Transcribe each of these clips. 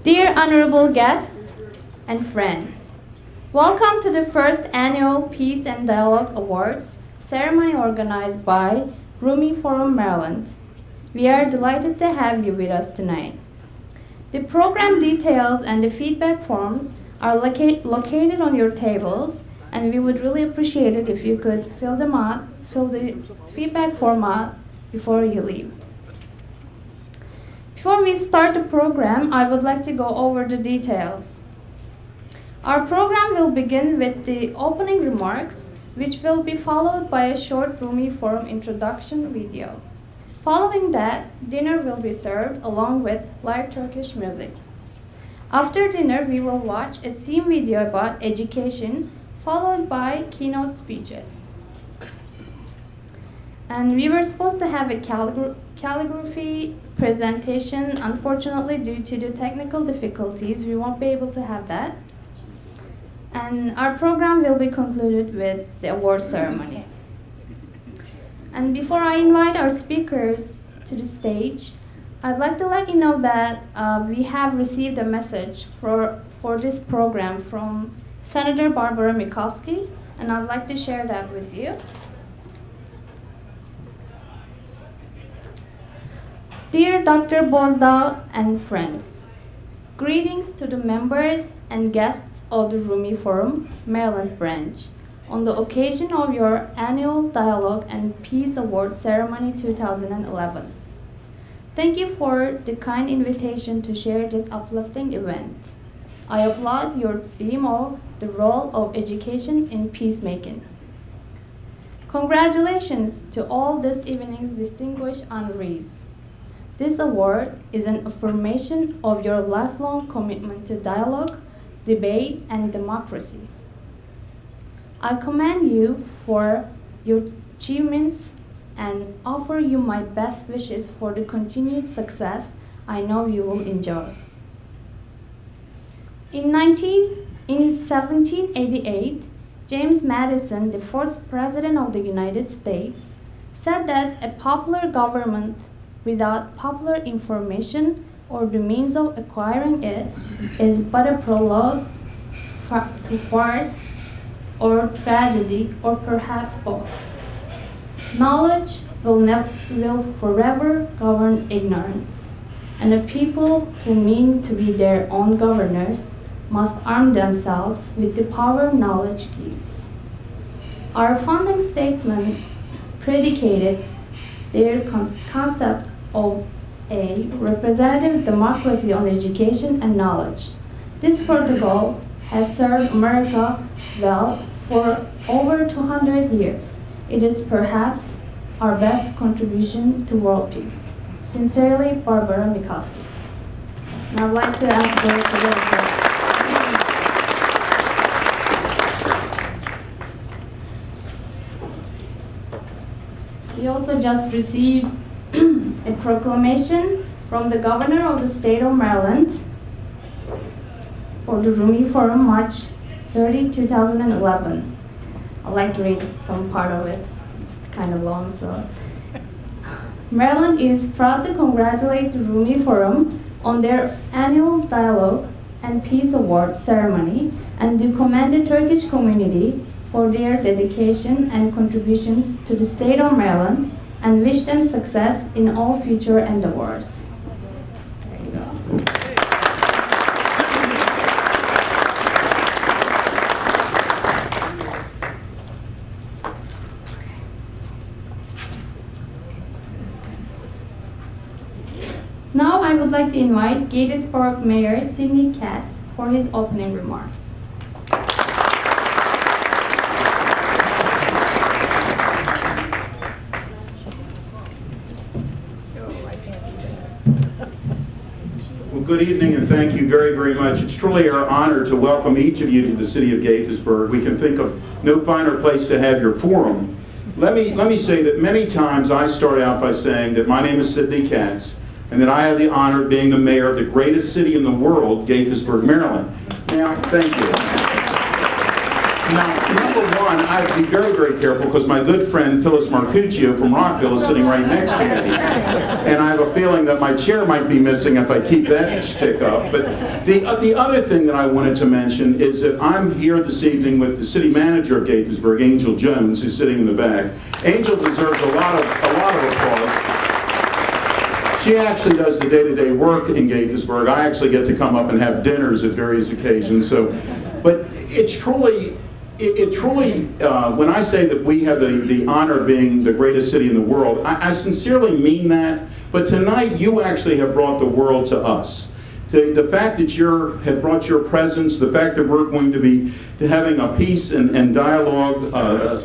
Dear honorable guests and friends, welcome to the first annual Peace and Dialogue Awards ceremony organized by Rumi Forum, Maryland. We are delighted to have you with us tonight. The program details and the feedback forms are located on your tables, and we would really appreciate it if you could fill the feedback form out before you leave. Before we start the program, I would like to go over the details. Our program will begin with the opening remarks, which will be followed by a short Rumi Forum introduction video. Following that, dinner will be served along with live Turkish music. After dinner, we will watch a theme video about education, followed by keynote speeches. And we were supposed to have a calligraphy presentation. Unfortunately, due to the technical difficulties, we won't be able to have that. And our program will be concluded with the award ceremony. And before I invite our speakers to the stage, I'd like to let you know that we have received a message for this program from Senator Barbara Mikulski, and I'd like to share that with you. Dear Dr. Bozdağ and friends, greetings to the members and guests of the Rumi Forum, Maryland branch, on the occasion of your annual Dialogue and Peace Award Ceremony 2011. Thank you for the kind invitation to share this uplifting event. I applaud your theme of the role of education in peacemaking. Congratulations to all this evening's distinguished honorees. This award is an affirmation of your lifelong commitment to dialogue, debate, and democracy. I commend you for your achievements and offer you my best wishes for the continued success I know you will enjoy. In 1788, James Madison, the fourth President of the United States, said that a popular government without popular information or the means of acquiring it is but a prologue to farce or tragedy, or perhaps both. Knowledge will forever govern ignorance, and a people who mean to be their own governors must arm themselves with the power knowledge gives. Our founding statesmen predicated their concept of a representative democracy on education and knowledge. This protocol has served America well for over 200 years. It is perhaps our best contribution to world peace. Sincerely, Barbara Mikulski. And I'd like to ask her to go first. We also just received a proclamation from the governor of the state of Maryland for the Rumi Forum, March 30, 2011. I'd like to read some part of it. It's kind of long, so. Maryland is proud to congratulate the Rumi Forum on their annual Dialogue and Peace Award ceremony and to commend the Turkish community for their dedication and contributions to the state of Maryland and wish them success in all future endeavors. There you go. Now I would like to invite Gaithersburg Mayor Sidney Katz for his opening remarks. Well, good evening, and thank you very, very much. It's truly our honor to welcome each of you to the city of Gaithersburg. We can think of no finer place to have your forum. Let me say that many times I start out by saying that my name is Sidney Katz, and that I have the honor of being the mayor of the greatest city in the world, Gaithersburg, Maryland. Now, thank you. Now, number one, I have to be very, very careful because my good friend Phyllis Marcuccio from Rockville is sitting right next to me. And I have a feeling that my chair might be missing if I keep that stick up. But the other thing that I wanted to mention is that I'm here this evening with the city manager of Gaithersburg, Angel Jones, who's sitting in the back. Angel deserves a lot of applause. She actually does the day-to-day work in Gaithersburg. I actually get to come up and have dinners at various occasions. But it's truly, when I say that we have the honor of being the greatest city in the world, I sincerely mean that. But tonight, you actually have brought the world to us. The fact that you have brought your presence, the fact that we're going to be having a Peace and Dialogue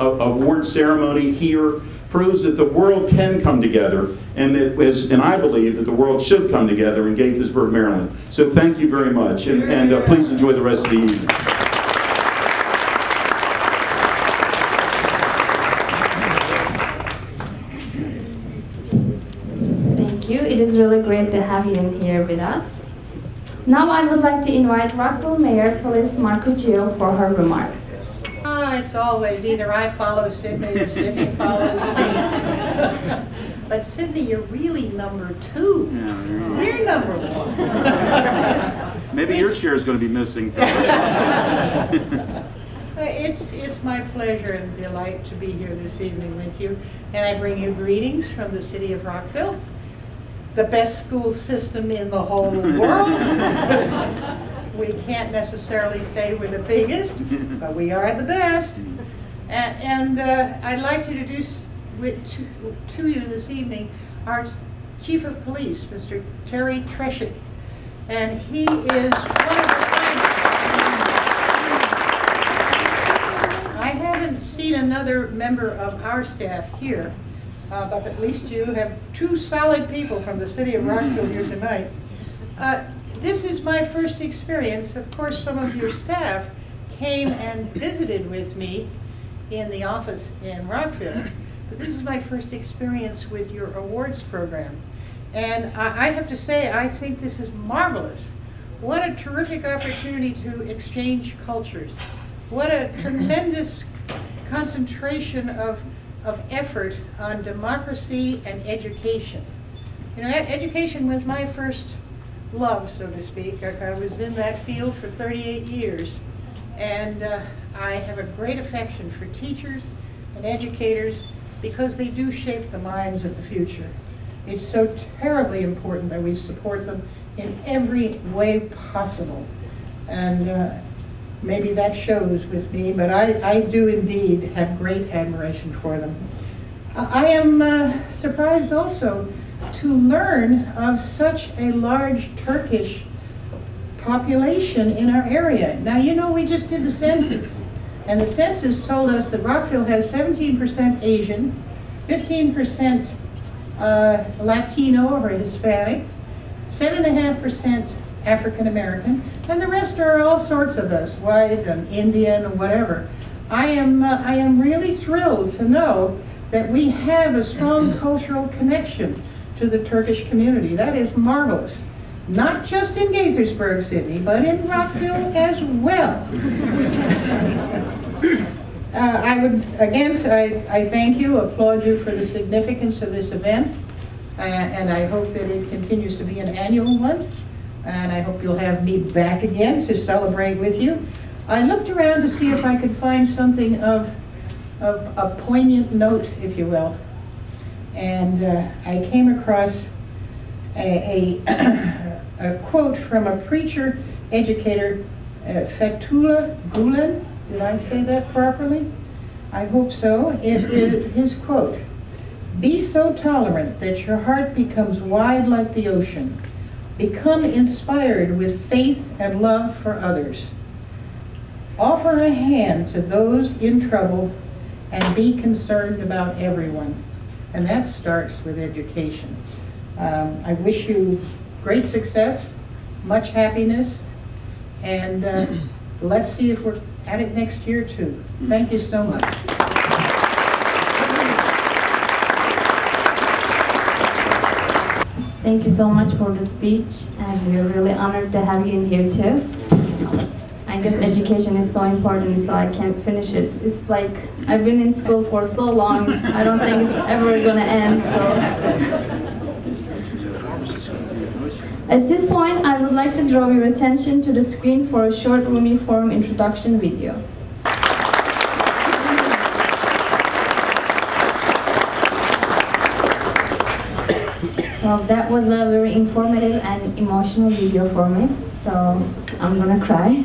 award ceremony here, proves that the world can come together, and I believe that the world should come together in Gaithersburg, Maryland. So thank you very much, and please enjoy the rest of the evening. Thank you. It is really great to have you in here with us. Now I would like to invite Rockville Mayor Phyllis Marcuccio for her remarks. It's always either I follow Sydney or Sydney follows me. But Sydney, you're really number two. Yeah, we're number one. Maybe your chair is going to be missing. It's my pleasure and delight to be here this evening with you. And I bring you greetings from the city of Rockville, the best school system in the whole world. We can't necessarily say we're the biggest, but we are the best. And I'd like to introduce to you this evening our Chief of Police, Mr. Terry Treshik. And he is one of the finest. I haven't seen another member of our staff here, but at least you have two solid people from the city of Rockville here tonight. This is my first experience. Of course, some of your staff came and visited with me in the office in Rockville, but this is my first experience with your awards program. And I have to say, I think this is marvelous. What a terrific opportunity to exchange cultures. What a tremendous concentration of effort on democracy and education. You know, education was my first love, so to speak. I was in that field for 38 years, and I have a great affection for teachers and educators because they do shape the minds of the future. It's so terribly important that we support them in every way possible, and maybe that shows with me, but I do indeed have great admiration for them. I am surprised also to learn of such a large Turkish population in our area. Now, you know, we just did the census, and the census told us that Rockville has 17% Asian, 15% Latino or Hispanic, 7.5% African American, and the rest are all sorts of us, white and Indian or whatever. I am really thrilled to know that we have a strong cultural connection to the Turkish community. That is marvelous. Not just in Gaithersburg City, but in Rockville as well. I would, again, I thank you, applaud you for the significance of this event, and I hope that it continues to be an annual one, and I hope you'll have me back again to celebrate with you. I looked around to see if I could find something of a poignant note, if you will. And I came across a quote from a preacher, educator, Fethullah Gulen. Did I say that properly? I hope so. It is his quote: "Be so tolerant that your heart becomes wide like the ocean. Become inspired with faith and love for others. Offer a hand to those in trouble and be concerned about everyone." And that starts with education. I wish you great success much happiness, and let's see if we're at it next year too. Thank you so much. Thank you so much for the speech, and we're really honored to have you in here too. I guess education is so important, so I can't finish it. It's like I've been in school for so long, I don't think it's ever gonna end, so. At this point, I would like to draw your attention to the screen for a short Rumi Forum introduction video. Well, that was a very informative and emotional video for me, so I'm gonna cry.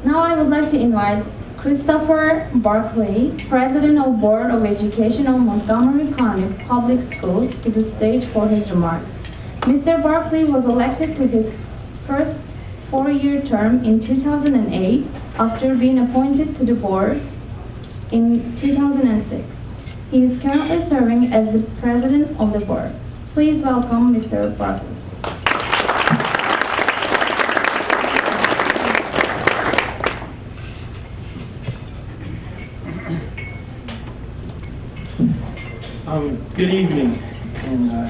Now I would like to invite Christopher Barkley, President of Board of Education of Montgomery County Public Schools, to the stage for his remarks. Mr. Barkley was elected to his first four-year term in 2008 after being appointed to the board in 2006. He is currently serving as the President of the board. Please welcome Mr. Barkley. Good evening, and I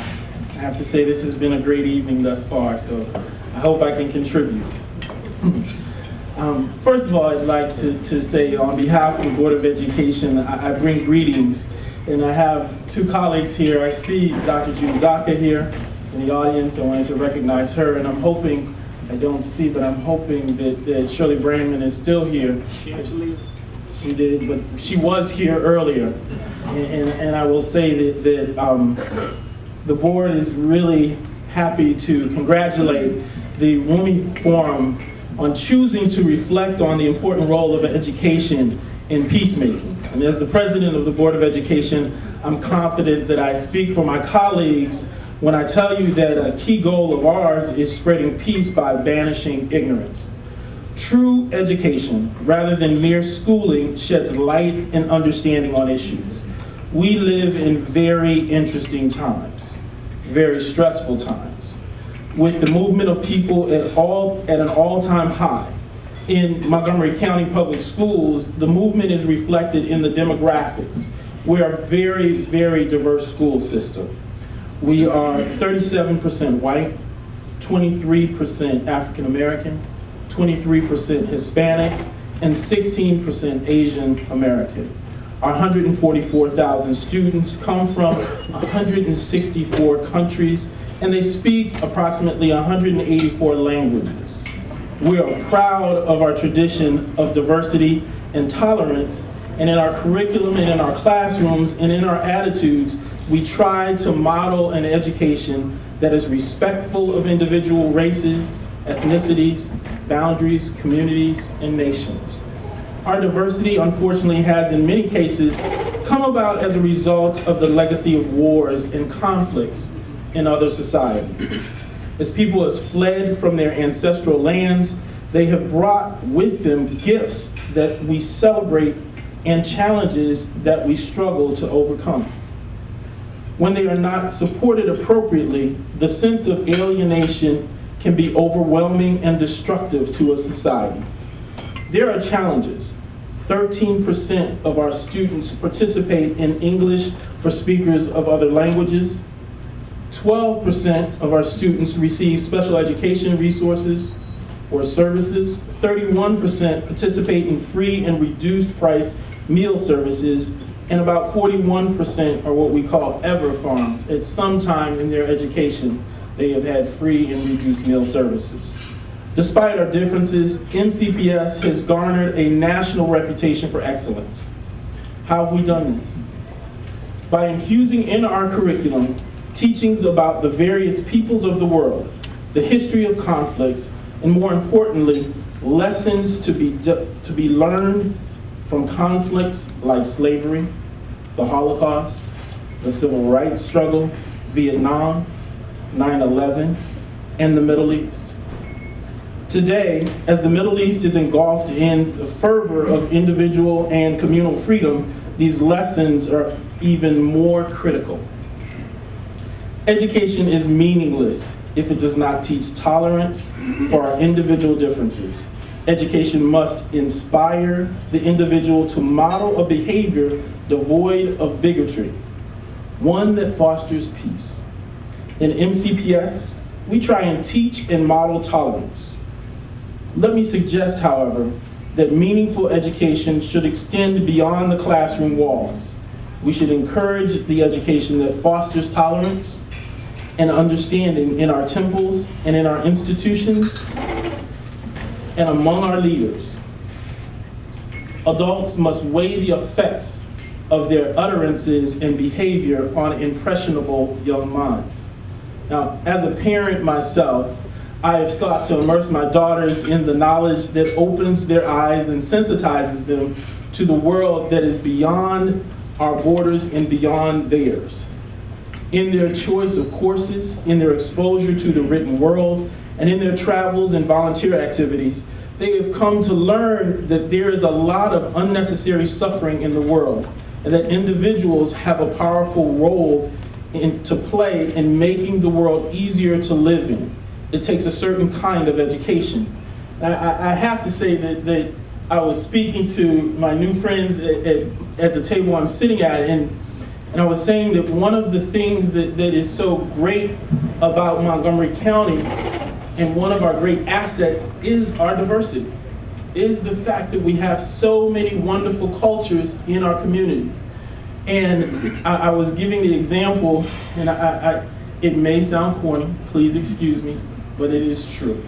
have to say this has been a great evening thus far, so I hope I can contribute. First of all, I'd like to say on behalf of the Board of Education, I bring greetings, and I have two colleagues here. I see Dr. Judy Daka here in the audience. I wanted to recognize her, and I'm hoping, I don't see, but I'm hoping that Shirley Brandman is still here. She did, but she was here earlier. And I will say that the board is really happy to congratulate the Rumi Forum on choosing to reflect on the important role of education in peacemaking. And as the president of the Board of Education, I'm confident that I speak for my colleagues when I tell you that a key goal of ours is spreading peace by banishing ignorance. True education, rather than mere schooling, sheds light and understanding on issues. We live in very interesting times, very stressful times, with the movement of people at an all-time high. In Montgomery County Public Schools, the movement is reflected in the demographics. We're a very, very diverse school system. We are 37% white, 23% African American, 23% Hispanic, and 16% Asian American. Our 144,000 students come from 164 countries, and they speak approximately 184 languages. We are proud of our tradition of diversity and tolerance, and in our curriculum and in our classrooms and in our attitudes, we try to model an education that is respectful of individual races, ethnicities, boundaries, communities, and nations. Our diversity, unfortunately, has in many cases come about as a result of the legacy of wars and conflicts in other societies. As people have fled from their ancestral lands, they have brought with them gifts that we celebrate and challenges that we struggle to overcome. When they are not supported appropriately, the sense of alienation can be overwhelming and destructive to a society. There are challenges. 13% of our students participate in English for speakers of other languages. 12% of our students receive special education resources or services. 31% participate in free and reduced price meal services, and about 41% are what we call ever farms. At some time in their education, they have had free and reduced meal services. Despite our differences, MCPS has garnered a national reputation for excellence. How have we done this? By infusing in our curriculum teachings about the various peoples of the world, the history of conflicts, and more importantly, lessons to be learned from conflicts like slavery, the Holocaust, the Civil Rights Struggle, Vietnam, 9/11, and the Middle East. Today, as the Middle East is engulfed in the fervor of individual and communal freedom, these lessons are even more critical. Education is meaningless if it does not teach tolerance for our individual differences. Education must inspire the individual to model a behavior devoid of bigotry, one that fosters peace. In MCPS, we try and teach and model tolerance. Let me suggest, however, that meaningful education should extend beyond the classroom walls. We should encourage the education that fosters tolerance and understanding in our temples and in our institutions and among our leaders. Adults must weigh the effects of their utterances and behavior on impressionable young minds. Now, as a parent myself, I have sought to immerse my daughters in the knowledge that opens their eyes and sensitizes them to the world that is beyond our borders and beyond theirs. In their choice of courses, in their exposure to the written world, and in their travels and volunteer activities, they have come to learn that there is a lot of unnecessary suffering in the world, and that individuals have a powerful role to play in making the world easier to live in. It takes a certain kind of education. I have to say that I was speaking to my new friends at the table I'm sitting at, and I was saying that one of the things that is so great about Montgomery County, and one of our great assets, is our diversity, is the fact that we have so many wonderful cultures in our community. And I was giving the example, and it may sound corny, please excuse me, but it is true.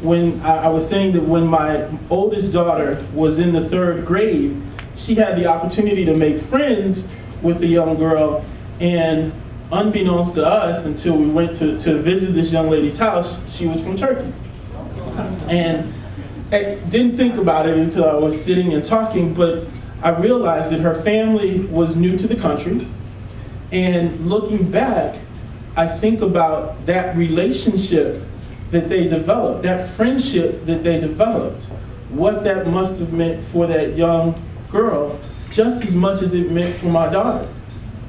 When I was saying that when my oldest daughter was in the 3rd grade, she had the opportunity to make friends with a young girl, and unbeknownst to us, until we went to visit this young lady's house, she was from Turkey. And I didn't think about it until I was sitting and talking, but I realized that her family was new to the country. And looking back, I think about that relationship that they developed, that friendship that they developed, what that must have meant for that young girl, just as much as it meant for my daughter.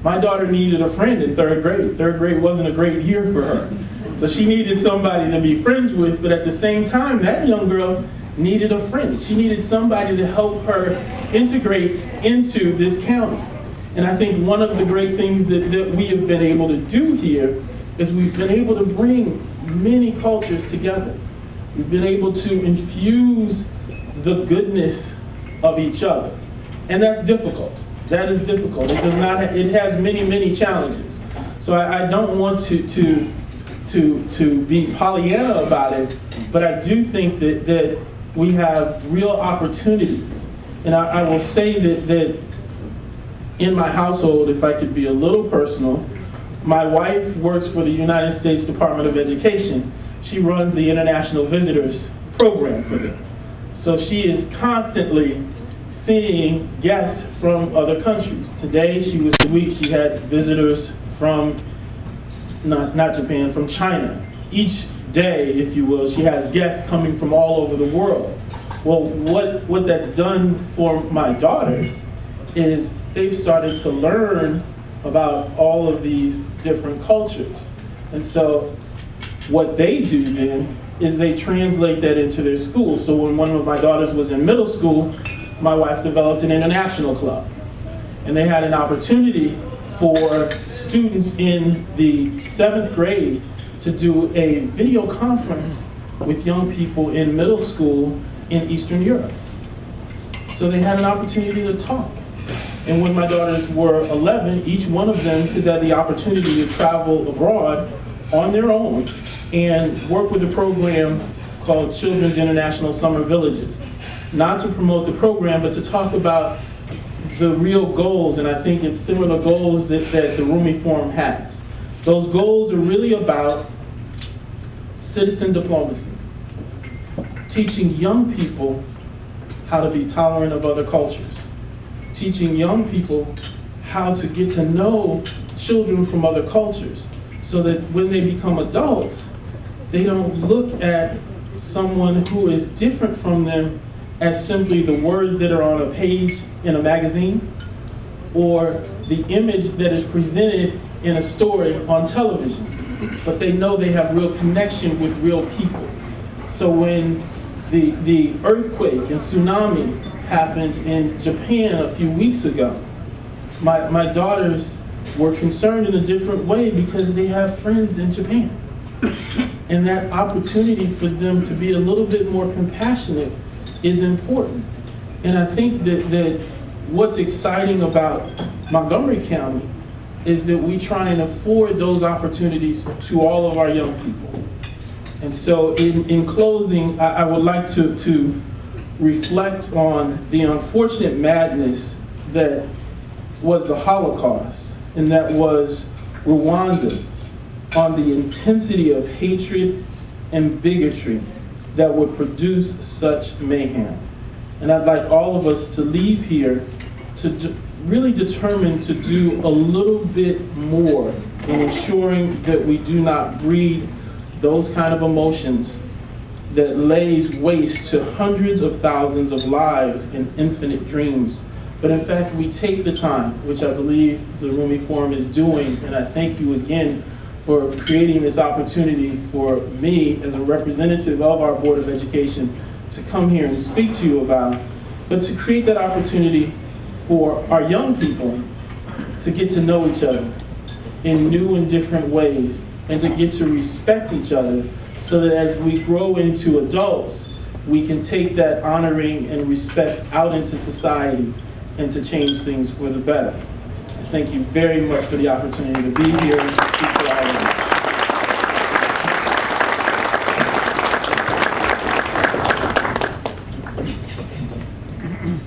My daughter needed a friend in 3rd grade. 3rd grade wasn't a great year for her. So she needed somebody to be friends with, but at the same time, that young girl needed a friend. She needed somebody to help her integrate into this county. And I think one of the great things that we have been able to do here is we've been able to bring many cultures together. We've been able to infuse the goodness of each other. And that's difficult. That is difficult. It does not. It has many, many challenges. So I don't want to be Pollyanna about it, but I do think that we have real opportunities. And I will say that in my household, if I could be a little personal, my wife works for the United States Department of Education. She runs the International Visitors Program for them. So she is constantly seeing guests from other countries. Today, she had visitors from, not Japan, from China. Each day, if you will, she has guests coming from all over the world. Well, what that's done for my daughters is they've started to learn about all of these different cultures. And so what they do then is they translate that into their school. So when one of my daughters was in middle school, my wife developed an international club. And they had an opportunity for students in the 7th grade to do a video conference with young people in middle school in Eastern Europe. So they had an opportunity to talk. And when my daughters were 11, each one of them has had the opportunity to travel abroad on their own and work with a program called Children's International Summer Villages. Not to promote the program, but to talk about the real goals, and I think it's similar goals that the Rumi Forum has. Those goals are really about citizen diplomacy, teaching young people how to be tolerant of other cultures, teaching young people how to get to know children from other cultures, so that when they become adults, they don't look at someone who is different from them as simply the words that are on a page in a magazine, or the image that is presented in a story on television, but they know they have real connection with real people. So when the earthquake and tsunami happened in Japan a few weeks ago, my daughters were concerned in a different way because they have friends in Japan. And that opportunity for them to be a little bit more compassionate is important. And I think that what's exciting about Montgomery County is that we try and afford those opportunities to all of our young people. And so in closing, I would like to reflect on the unfortunate madness that was the Holocaust, and that was Rwanda, on the intensity of hatred and bigotry that would produce such mayhem. And I'd like all of us to leave here to really determine to do a little bit more in ensuring that we do not breed those kind of emotions that lays waste to hundreds of thousands of lives and infinite dreams. But in fact, we take the time, which I believe the Rumi Forum is doing, and I thank you again for creating this opportunity for me as a representative of our Board of Education to come here and speak to you about, but to create that opportunity for our young people to get to know each other in new and different ways, and to get to respect each other, so that as we grow into adults, we can take that honoring and respect out into society and to change things for the better. Thank you very much for the opportunity to be here and to speak to all of you.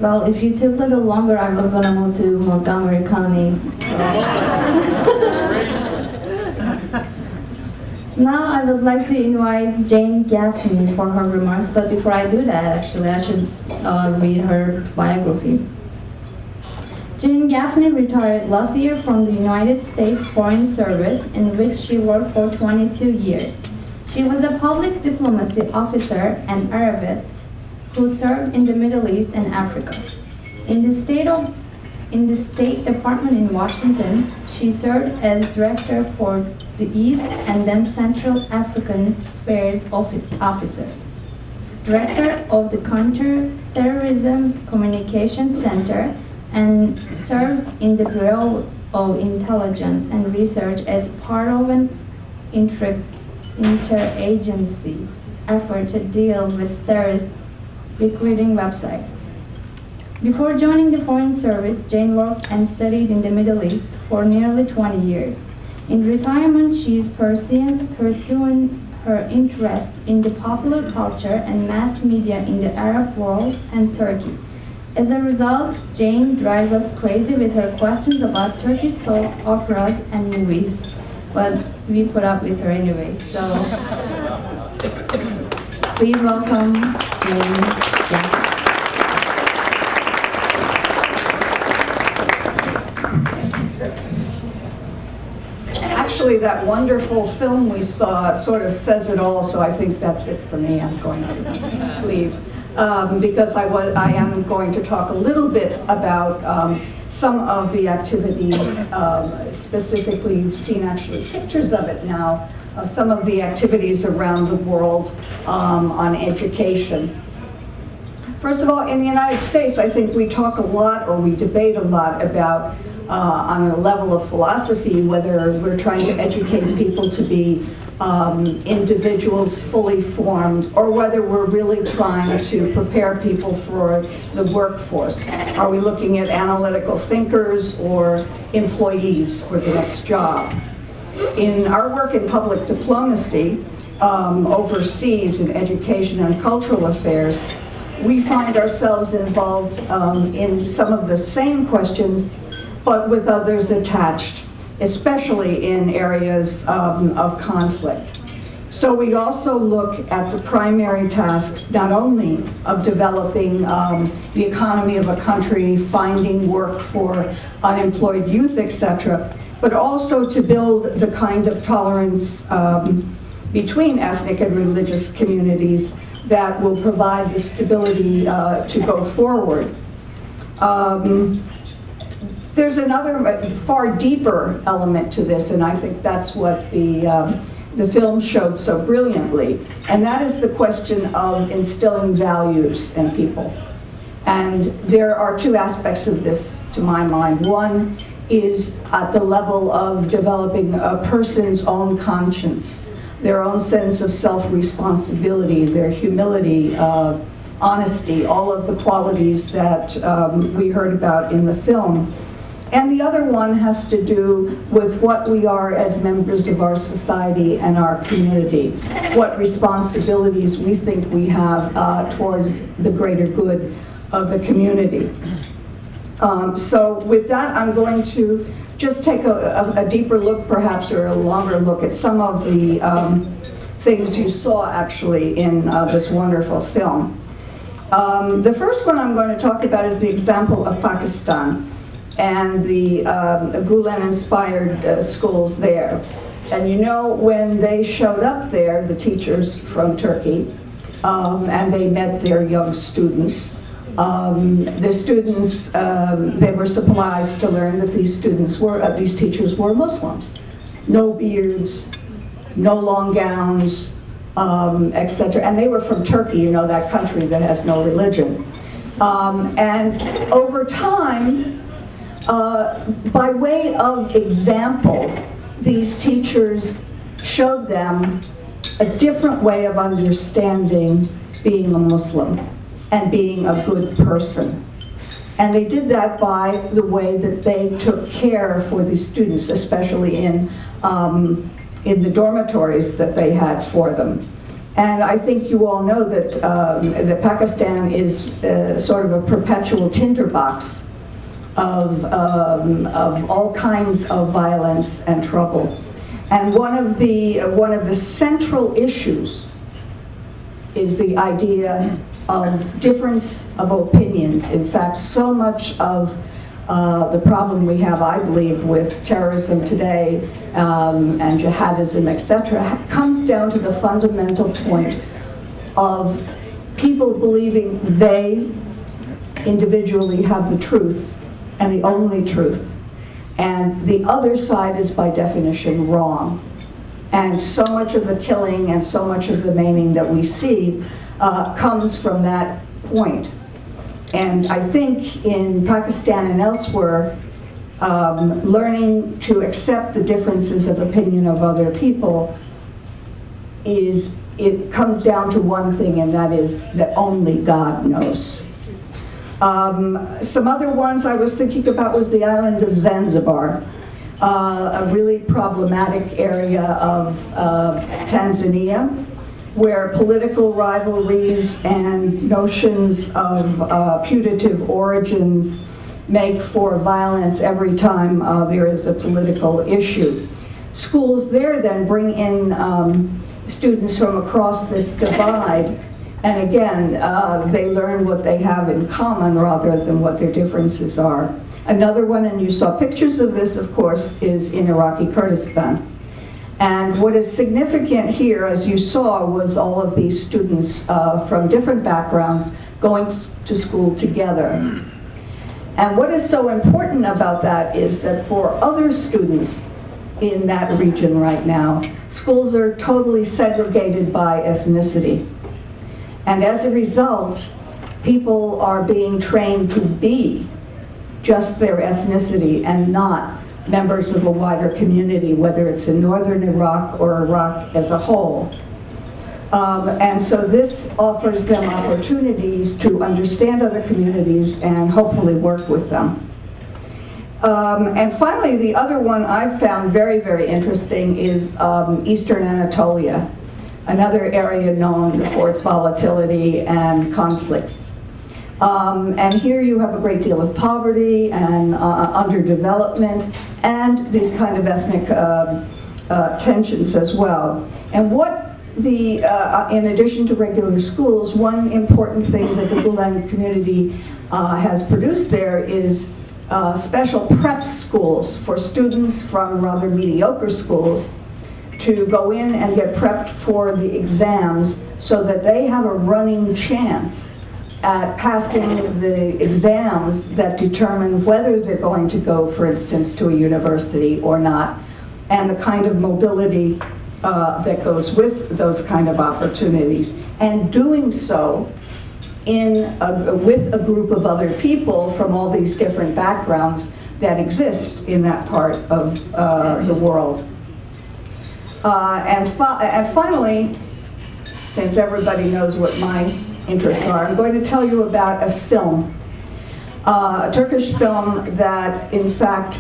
Well, if you took a little longer, I was going to move to Montgomery County. Now I would like to invite Jane Gaffney for her remarks, but before I do that, actually, I should read her biography. Jane Gaffney retired last year from the United States Foreign Service, in which she worked for 22 years. She was a public diplomacy officer and Arabist who served in the Middle East and Africa. In the State Department in Washington, she served as director for the East and then Central African Affairs offices, director of the Counter-Terrorism Communications Center, and served in the Bureau of Intelligence and Research as part of an interagency effort to deal with terrorist recruiting websites. Before joining the Foreign Service, Jane worked and studied in the Middle East for nearly 20 years. In retirement, she is pursuing her interest in the popular culture and mass media in the Arab world and Turkey. As a result, Jane drives us crazy with her questions about Turkish soap operas and movies, but we put up with her anyway. So, please welcome Jane Gaffney. Actually, that wonderful film we saw sort of says it all, so I think that's it for me. I'm going to leave. Because I am going to talk a little bit about some of the activities, specifically you've seen actually pictures of it now, some of the activities around the world on education. First of all, in the United States, I think we talk a lot, or we debate a lot about, on a level of philosophy, whether we're trying to educate people to be individuals fully formed, or whether we're really trying to prepare people for the workforce. Are we looking at analytical thinkers or employees for the next job? In our work in public diplomacy, overseas in education and cultural affairs, we find ourselves involved in some of the same questions, but with others attached, especially in areas of conflict. So we also look at the primary tasks, not only of developing the economy of a country, finding work for unemployed youth, etc., but also to build the kind of tolerance between ethnic and religious communities that will provide the stability to go forward. There's another far deeper element to this, and I think that's what the film showed so brilliantly, and that is the question of instilling values in people. And there are two aspects of this, to my mind. One is at the level of developing a person's own conscience, their own sense of self-responsibility, their humility, honesty, all of the qualities that we heard about in the film. And the other one has to do with what we are as members of our society and our community, what responsibilities we think we have towards the greater good of the community. So with that, I'm going to just take a deeper look, perhaps, or a longer look at some of the things you saw actually in this wonderful film. The first one I'm going to talk about is the example of Pakistan and the Gulen-inspired schools there. And you know, when they showed up there, the teachers from Turkey, and they met their young students, the students, they were surprised to learn that these teachers were Muslims. No beards, no long gowns, etc. And they were from Turkey, you know, that country that has no religion. And over time, by way of example, these teachers showed them a different way of understanding being a Muslim and being a good person. And they did that by the way that they took care for these students, especially in the dormitories that they had for them. And I think you all know that Pakistan is sort of a perpetual tinderbox of all kinds of violence and trouble. And one of the central issues is the idea of difference of opinions. In fact, so much of the problem we have, I believe, with terrorism today and jihadism, etc., comes down to the fundamental point of people believing they individually have the truth and the only truth, and the other side is by definition wrong. And so much of the killing and so much of the maiming that we see comes from that point. And I think in Pakistan and elsewhere, learning to accept the differences of opinion of other people it comes down to one thing, and that is that only God knows. Some other ones I was thinking about was the island of Zanzibar, a really problematic area of Tanzania, where political rivalries and notions of putative origins make for violence every time there is a political issue. Schools there then bring in students from across this divide, and again, they learn what they have in common rather than what their differences are. Another one, and you saw pictures of this, of course, is in Iraqi Kurdistan. And what is significant here, as you saw, was all of these students from different backgrounds going to school together. And what is so important about that is that for other students in that region right now, schools are totally segregated by ethnicity. And as a result, people are being trained to be just their ethnicity and not members of a wider community, whether it's in northern Iraq or Iraq as a whole. And so this offers them opportunities to understand other communities and hopefully work with them. And finally, the other one I've found very, very interesting is Eastern Anatolia, another area known for its volatility and conflicts. And here you have a great deal of poverty and underdevelopment and these kind of ethnic tensions as well. And what in addition to regular schools, one important thing that the Gulen community has produced there is special prep schools for students from rather mediocre schools to go in and get prepped for the exams so that they have a running chance at passing the exams that determine whether they're going to go, for instance, to a university or not, and the kind of mobility that goes with those kind of opportunities, and doing so with a group of other people from all these different backgrounds that exist in that part of the world. And finally, since everybody knows what my interests are, I'm going to tell you about a film, a Turkish film that in fact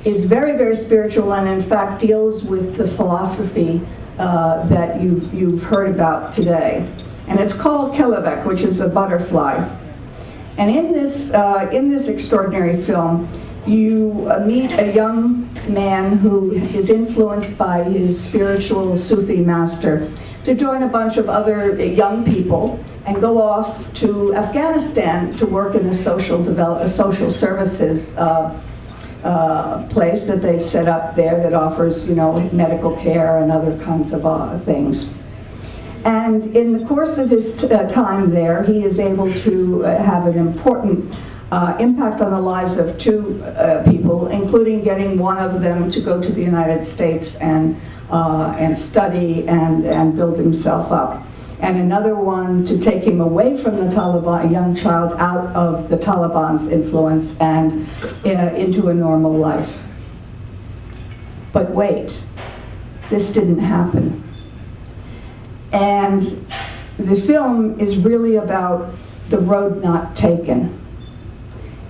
is very, very spiritual and in fact deals with the philosophy that you've heard about today. And it's called Kelebek, which is a butterfly. And in this extraordinary film, you meet a young man who is influenced by his spiritual Sufi master to join a bunch of other young people and go off to Afghanistan to work in a social services place that they've set up there that offers, medical care and other kinds of things. And in the course of his time there, he is able to have an important impact on the lives of two people, including getting one of them to go to the United States and study and build himself up, and another one to take him away from the Taliban, a young child out of the Taliban's influence and into a normal life. But wait, this didn't happen. And the film is really about the road not taken.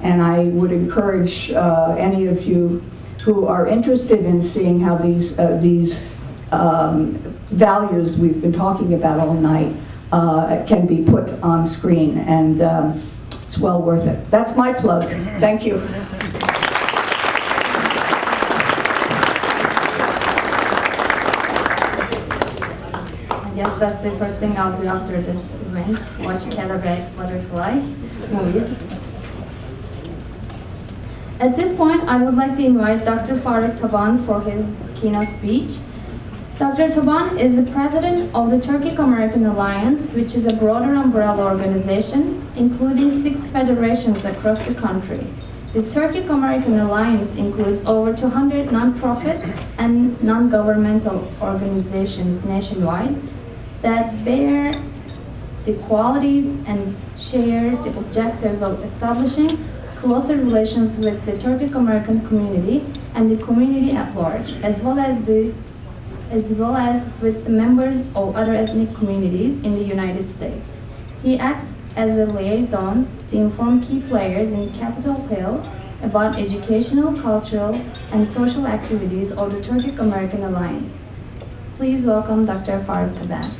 And I would encourage any of you who are interested in seeing how these values we've been talking about all night can be put on screen, and it's well worth it. That's my plug. Thank you. I guess that's the first thing I'll do after this event, watch Kelebek Butterfly movie. At this point, I would like to invite Dr. Faruk Taban for his keynote speech. Dr. Taban is the president of the Turkic American Alliance, which is a broader umbrella organization, including 6 federations across the country. The Turkic American Alliance includes over 200 nonprofit and non-governmental organizations nationwide that bear the qualities and share the objectives of establishing closer relations with the Turkic American community and the community at large, as well as with the members of other ethnic communities in the United States. He acts as a liaison to inform key players in Capitol Hill about educational, cultural, and social activities of the Turkic American Alliance. Please welcome Dr. Faruk Taban.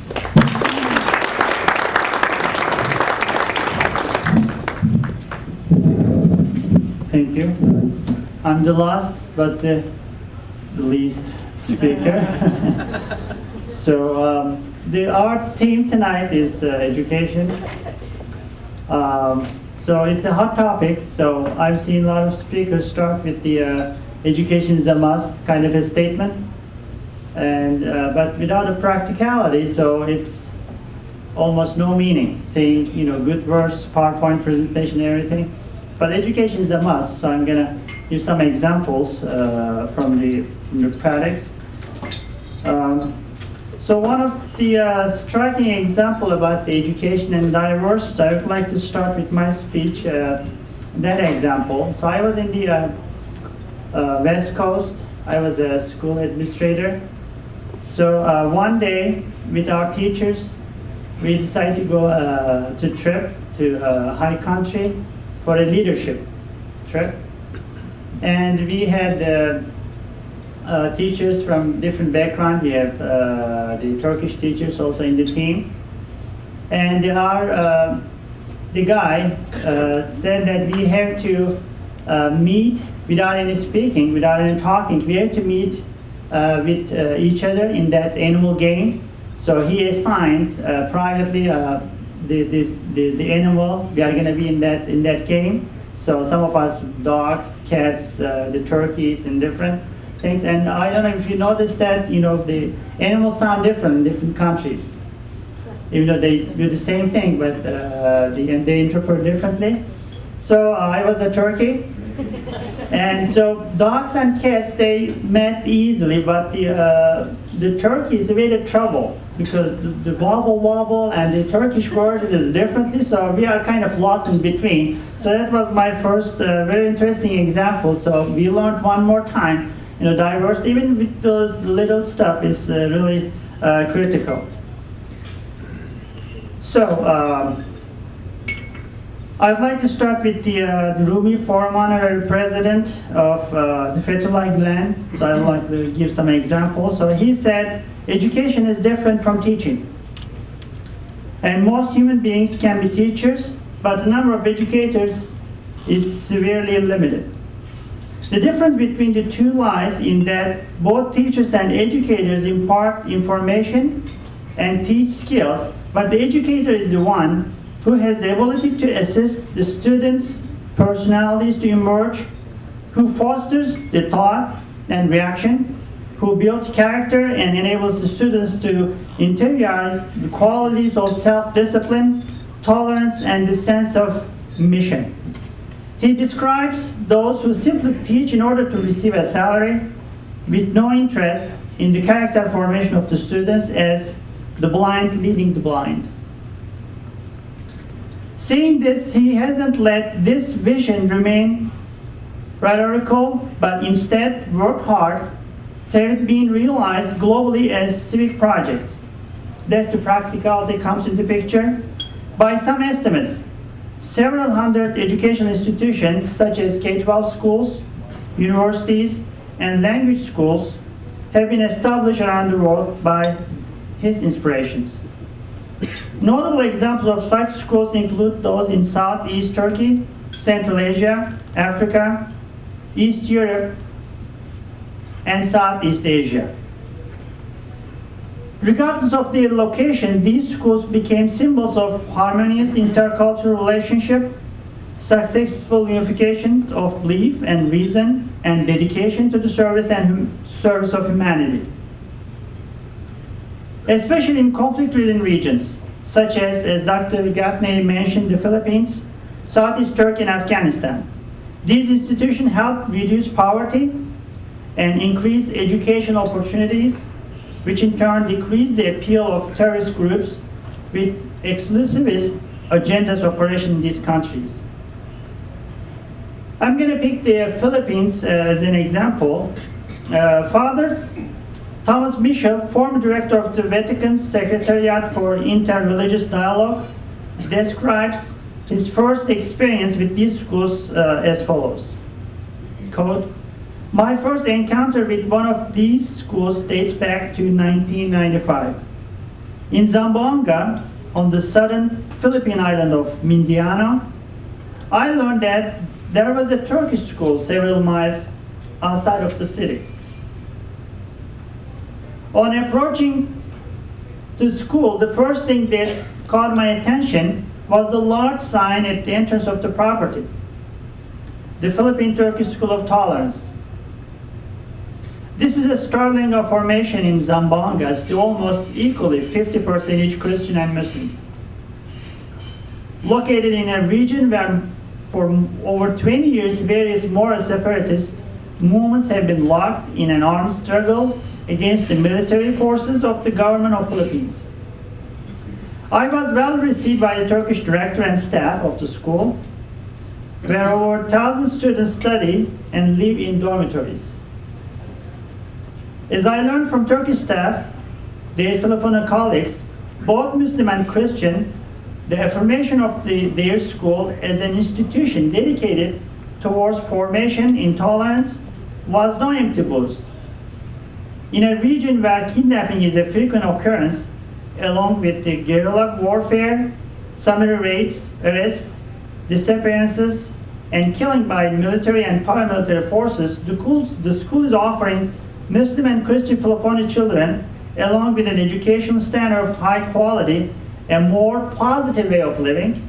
Thank you. I'm the last, but the least speaker. So our theme tonight is education. So it's a hot topic. So I've seen a lot of speakers start with the education is a must kind of a statement, and but without a practicality. So it's almost no meaning. Saying good words, PowerPoint presentation, everything. But education is a must, so I'm going to give some examples from the practice. So one of the striking example about the education and diversity, I would like to start with my speech, that example. So I was in the West Coast. I was a school administrator. So one day, with our teachers, we decided to go to trip to high country for a leadership trip, and we had teachers from different backgrounds. We have the Turkish teachers also in the team, and the guy said that we have to meet without any speaking, without any talking. We have to meet with each other in that animal game. So he assigned privately the animal we are going to be in that game. So some of us dogs, cats, the turkeys, and different things. And I don't know if you noticed that the animals sound different in different countries. even though they do the same thing, but they interpret differently. So I was a turkey. And so dogs and cats, they met easily, but the turkeys made a trouble because the wobble and the Turkish version is differently, so we are kind of lost in between. So that was my first very interesting example. So we learned one more time, diversity, even with those little stuff, is really critical. So I'd like to start with the Rumi Forum honorary president of the Fethullah Gülen. So I'd like to give some examples. So he said, education is different from teaching. And most human beings can be teachers, but the number of educators is severely limited. The difference between the two lies in that both teachers and educators impart information and teach skills, but the educator is the one who has the ability to assist the students' personalities to emerge, who fosters the thought and reaction, who builds character and enables the students to interiorize the qualities of self-discipline, tolerance, and the sense of mission. He describes those who simply teach in order to receive a salary with no interest in the character formation of the students as the blind leading the blind. Seeing this, he hasn't let this vision remain rhetorical, but instead worked hard to have it being realized globally as civic projects. That's the practicality comes into picture. By some estimates, several hundred educational institutions, such as K-12 schools, universities, and language schools, have been established around the world by his inspirations. Notable examples of such schools include those in Southeast Turkey, Central Asia, Africa, East Europe, and Southeast Asia. Regardless of their location, these schools became symbols of harmonious intercultural relationship, successful unification of belief and reason, and dedication to the service of humanity. Especially in conflict-ridden regions, such as Dr. DeGraffenreidt mentioned, the Philippines, Southeast Turkey, and Afghanistan. These institutions help reduce poverty and increase education opportunities, which in turn decrease the appeal of terrorist groups with exclusivist agendas operation in these countries. I'm going to pick the Philippines as an example. Father Thomas Michel, former director of the Vatican's Secretariat for Interreligious Dialogue, describes his first experience with these schools as follows. Quote, "My first encounter with one of these schools dates back to 1995. In Zamboanga, on the southern Philippine island of Mindanao, I learned that there was a Turkish school several miles outside of the city. On approaching the school, the first thing that caught my attention was the large sign at the entrance of the property, the Philippine-Turkish School of Tolerance. This is a startling formation in Zamboanga, still almost equally 50% each Christian and Muslim. Located in a region where for over 20 years various moral separatist movements have been locked in an armed struggle against the military forces of the government of Philippines. I was well received by the Turkish director and staff of the school, where over 1,000 students study and live in dormitories. As I learned from Turkish staff, their Filipino colleagues, both Muslim and Christian, the affirmation of their school as an institution dedicated towards formation in tolerance was no empty boast. In a region where kidnapping is a frequent occurrence, along with the guerrilla warfare, summary raids, arrests, disappearances, and killing by military and paramilitary forces, the school is offering Muslim and Christian Filipino children, along with an educational standard of high quality, a more positive way of living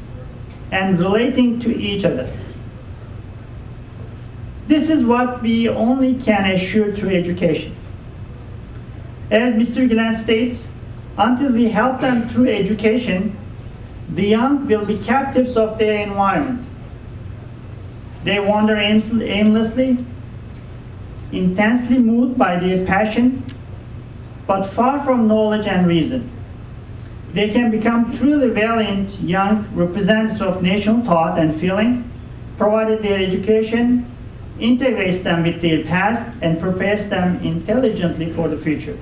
and relating to each other. This is what we only can assure through education. As Mr. Gülen states, Until we help them through education, the young will be captives of their environment. They wander aimlessly, intensely moved by their passion, but far from knowledge and reason. They can become truly valiant young representatives of national thought and feeling, provided their education integrates them with their past and prepares them intelligently for the future.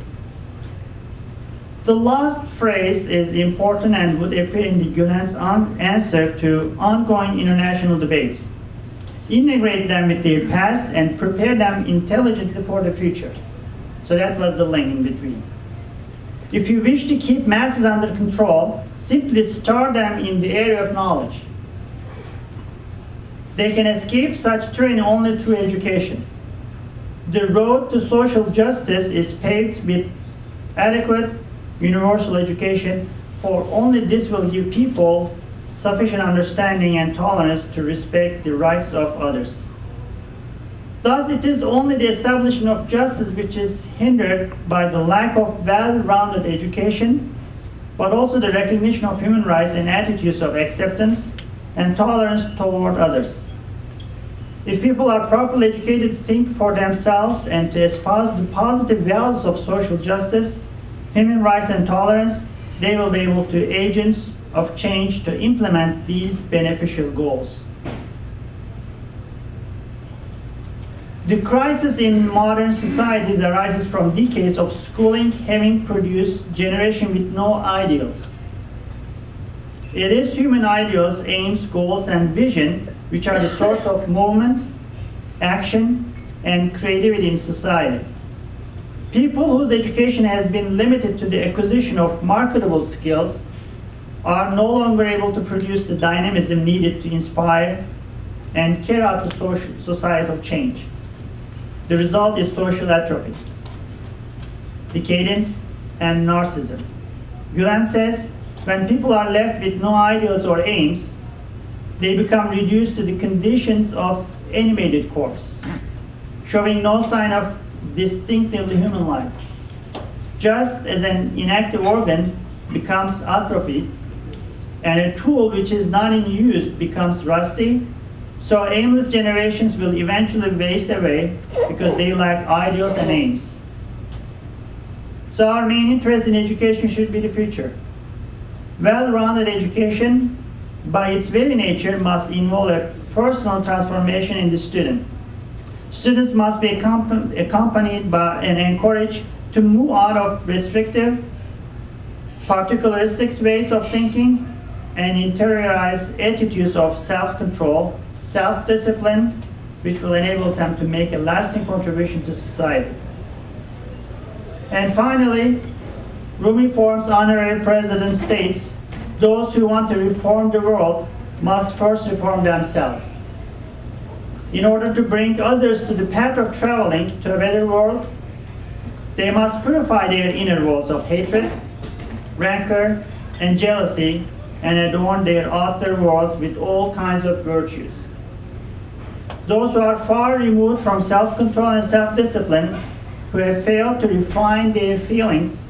The last phrase is important and would appear in the Gülen's answer to ongoing international debates. Integrate them with their past and prepare them intelligently for the future. So that was the link in between. If you wish to keep masses under control, simply start them in the area of knowledge. They can escape such tyranny only through education. The road to social justice is paved with adequate universal education, for only this will give people sufficient understanding and tolerance to respect the rights of others. Thus, it is only the establishment of justice which is hindered by the lack of well-rounded education, but also the recognition of human rights and attitudes of acceptance and tolerance toward others. If people are properly educated to think for themselves and to espouse the positive values of social justice, human rights and tolerance, they will be able to be agents of change to implement these beneficial goals. The crisis in modern societies arises from decades of schooling having produced generation with no ideals. It is human ideals, aims, goals, and vision which are the source of movement, action, and creativity in society. People whose education has been limited to the acquisition of marketable skills are no longer able to produce the dynamism needed to inspire and carry out the societal change. The result is social atrophy, decadence, and narcissism. Gülen says, when people are left with no ideals or aims, they become reduced to the conditions of animated corpse, showing no sign of distinctively human life. Just as an inactive organ becomes atrophied, and a tool which is not in use becomes rusty, so aimless generations will eventually waste away because they lack ideals and aims. So our main interest in education should be the future. Well-rounded education, by its very nature, must involve a personal transformation in the student. Students must be accompanied by and encouraged to move out of restrictive, particularistic ways of thinking and interiorize attitudes of self-control, self-discipline, which will enable them to make a lasting contribution to society. And finally, Rumi Forum's honorary president states, those who want to reform the world must first reform themselves. In order to bring others to the path of traveling to a better world, they must purify their inner walls of hatred, rancor, and jealousy, and adorn their outer world with all kinds of virtues. Those who are far removed from self-control and self-discipline, who have failed to refine their feelings,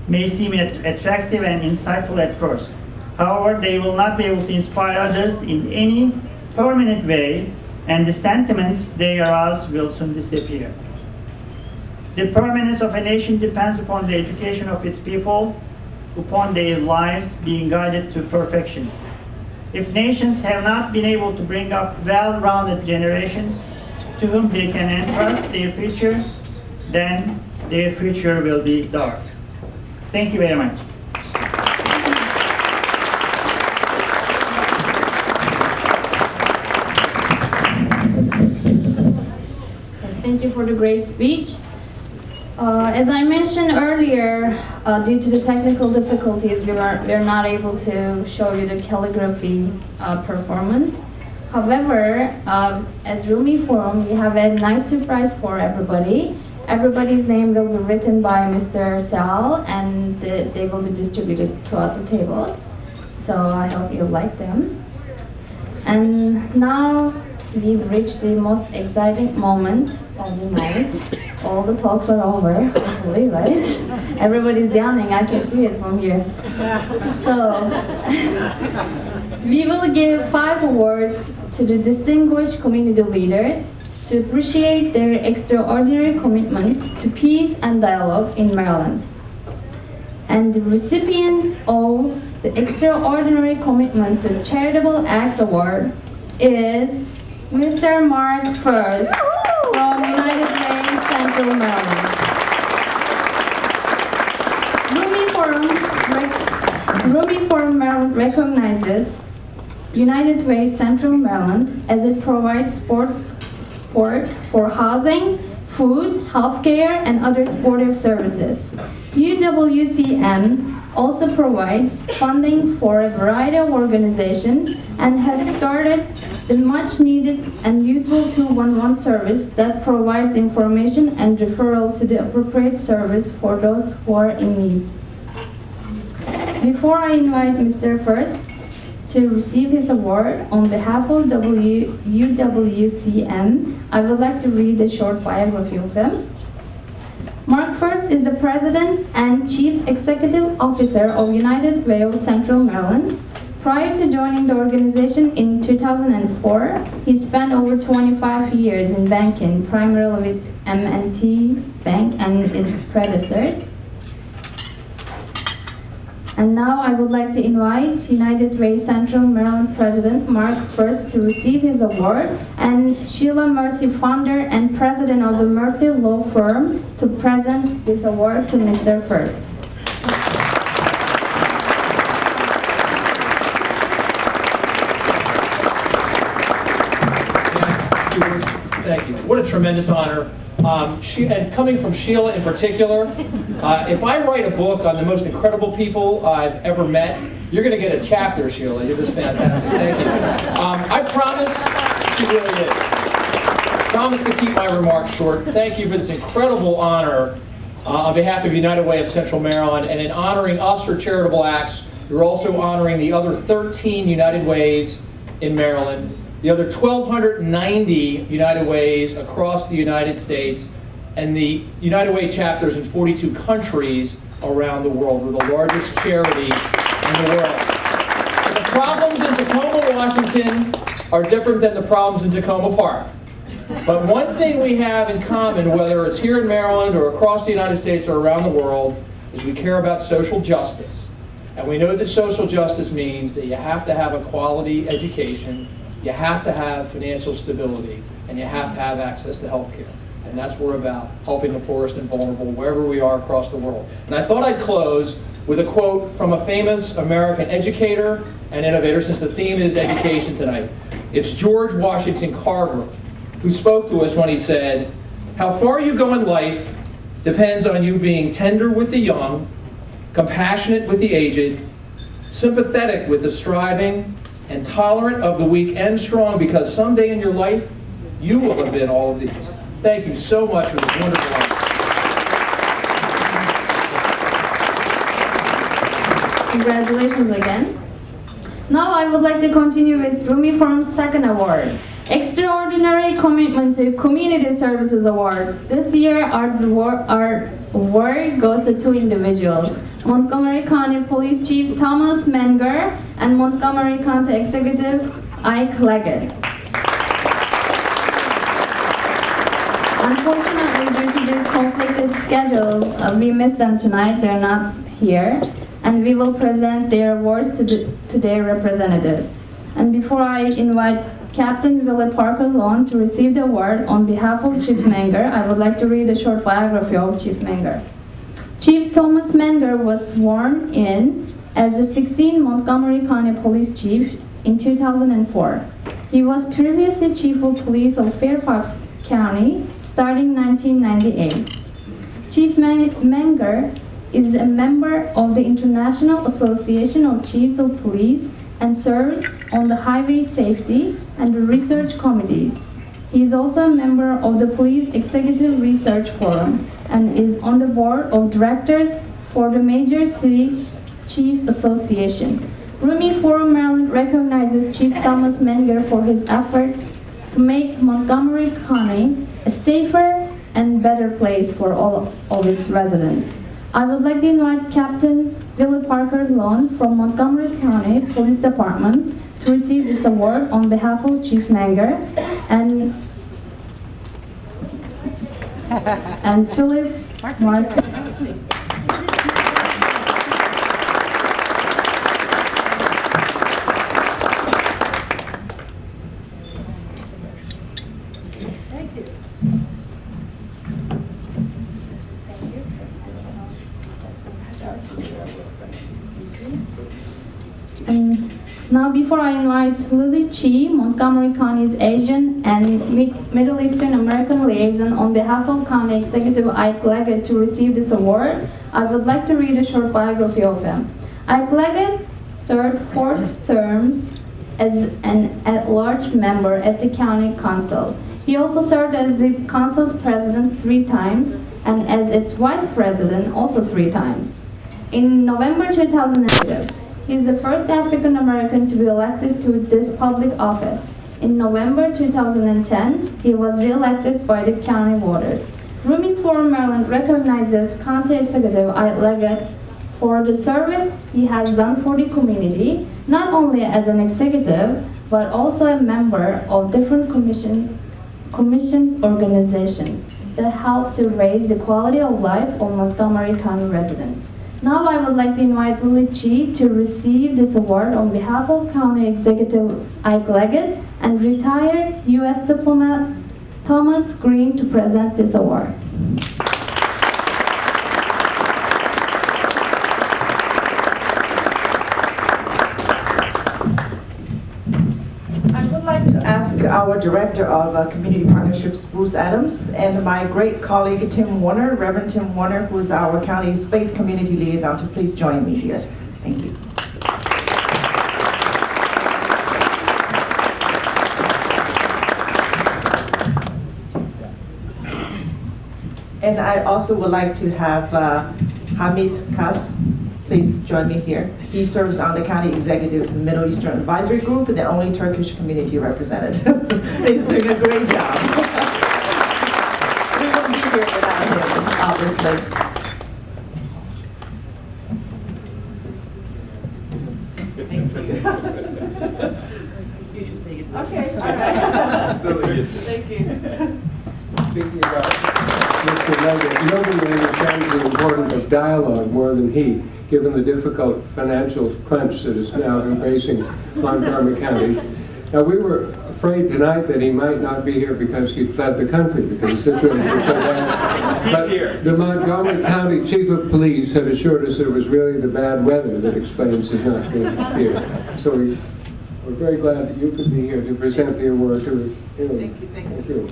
may seem attractive and insightful at first. However, they will not be able to inspire others in any permanent way, and the sentiments they arouse will soon disappear. The permanence of a nation depends upon the education of its people, upon their lives being guided to perfection. If nations have not been able to bring up well-rounded generations to whom they can entrust their future, then their future will be dark. Thank you very much. Thank you for the great speech. As I mentioned earlier, due to the technical difficulties, we are not able to show you the calligraphy performance. However, as Rumi Forum, we have a nice surprise for everybody. Everybody's name will be written by Mr. Sal, and they will be distributed throughout the tables. So I hope you like them. And now we've reached the most exciting moment of the night. all the talks are over, hopefully, right? Everybody's yawning, I can see it from here. So, we will give 5 awards to the distinguished community leaders to appreciate their extraordinary commitments to peace and dialogue in Maryland. And the recipient of the Extraordinary Commitment to Charitable Acts Award is Mr. Mark Furst from United Way, Central Maryland. Rumi Forum Maryland recognizes United Way, Central Maryland as it provides support for housing, food, healthcare, and other supportive services. UWCM also provides funding for a variety of organizations and has started the much-needed and useful 211 service that provides information and referral to the appropriate service for those who are in need. Before I invite Mr. Furst to receive his award on behalf of UWCM, I would like to read a short biography of him. Mark Furst is the President and Chief Executive Officer of United Way of Central Maryland. Prior to joining the organization in 2004, he spent over 25 years in banking, primarily with M&T Bank and its predecessors. And now I would like to invite United Way Central Maryland President Mark Furst to receive his award, and Sheila Murthy, founder and president of the Murthy Law Firm, to present this award to Mr. Furst. Thank you. What a tremendous honor. And coming from Sheila in particular, if I write a book on the most incredible people I've ever met, you're going to get a chapter, Sheila. You're just fantastic. Thank you. I promise, she really did. Promise to keep my remarks short. Thank you for this incredible honor on behalf of United Way of Central Maryland. And in honoring us for charitable acts, you're also honoring the other 13 United Ways in Maryland, the other 1,290 United Ways across the United States, and the United Way chapters in 42 countries around the world. We're the largest charity in the world. And the problems in Tacoma, Washington are different than the problems in Tacoma Park. But one thing we have in common, whether it's here in Maryland or across the United States or around the world, is we care about social justice. And we know that social justice means that you have to have a quality education, you have to have financial stability, and you have to have access to health care. And that's what we're about, helping the poorest and vulnerable wherever we are across the world. And I thought I'd close with a quote from a famous American educator and innovator, since the theme is education tonight. It's George Washington Carver, who spoke to us when he said, "How far you go in life depends on you being tender with the young, compassionate with the aged, sympathetic with the striving, and tolerant of the weak and strong, because someday in your life, you will have been all of these." Thank you so much for this wonderful honor. Congratulations again. Now I would like to continue with Rumi Forum's second award, Extraordinary Commitment to Community Services Award. This year our award goes to 2 individuals, Montgomery County Police Chief Thomas Manger and Montgomery County Executive Ike Leggett. Unfortunately, due to the conflicted schedules, we missed them tonight. They're not here, and we will present their awards to their representatives. And before I invite Captain Willie Parker Lawn to receive the award on behalf of Chief Manger, I would like to read a short biography of Chief Manger. Chief Thomas Manger was sworn in as the 16th Montgomery County Police Chief in 2004. He was previously Chief of Police of Fairfax County starting 1998. Chief Manger is a member of the International Association of Chiefs of Police and serves on the Highway Safety and Research Committees. He is also a member of the Police Executive Research Forum and is on the board of directors for the Major City Chiefs Association. Rumi Forum Maryland recognizes Chief Thomas Manger for his efforts to make Montgomery County a safer and better place for all of its residents. I would like to invite Captain Billy Parker Lone from Montgomery County Police Department to receive this award on behalf of Chief Manger and Phyllis Mark. Now, before I invite Lily Chi, Montgomery County's Asian and Middle Eastern American liaison on behalf of County Executive Ike Leggett to receive this award, I would like to read a short biography of him. Ike Leggett served 4 terms as an at-large member at the County Council. He also served as the Council's president 3 times and as its vice president also 3 times. In November 2008, he is the first African American to be elected to this public office. In November 2010, he was re-elected by the county voters. Rumi Forum, Maryland recognizes County Executive Ike Leggett for the service he has done for the community, not only as an executive, but also a member of different commissions organizations that help to raise the quality of life of Montgomery County residents. Now I would like to invite Lily Chi to receive this award on behalf of County Executive Ike Leggett and retired U.S. diplomat Thomas Green to present this award. Ask our Director of Community Partnerships, Bruce Adams, and my great colleague, Tim Warner, Reverend Tim Warner, who is our county's faith community liaison, to please join me here. Thank you. And I also would like to have Hamid Kas please join me here. He serves on the County Executive's Middle Eastern Advisory Group, the only Turkish community representative. He's doing a great job. We wouldn't be here without him, obviously. Thank you. You should take it. Okay, all right. Thank you. Speaking about Mr. Leggett, nobody understands the importance of dialogue more than he, given the difficult financial crunch that is now embracing Montgomery County. Now, we were afraid tonight that he might not be here because he'd fled the country because the situation was so bad. But here. The Montgomery County Chief of Police had assured us that it was really the bad weather that explains his not being here. So we're very glad that you could be here to present the award to him. Thank you.